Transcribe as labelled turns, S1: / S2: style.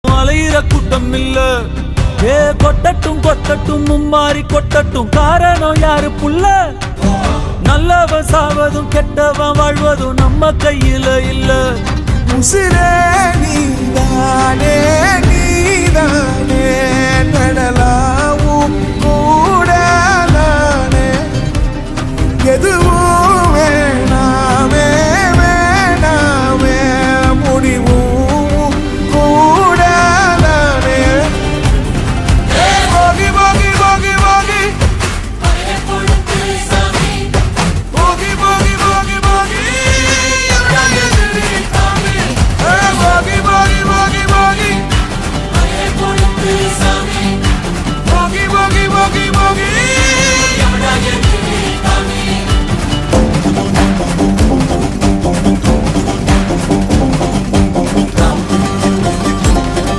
S1: அலையிற கூட்டம் இல்ல. ஏ கொட்டட்டும் கொட்டட்டும் மும்மாறி கொட்டட்டும், காரணம் யாரு புள்ள? நல்லவன் சாவதும் கெட்டவன் வாழ்வதும் நம்ம கையில இல்ல.
S2: உசிரே நீதானே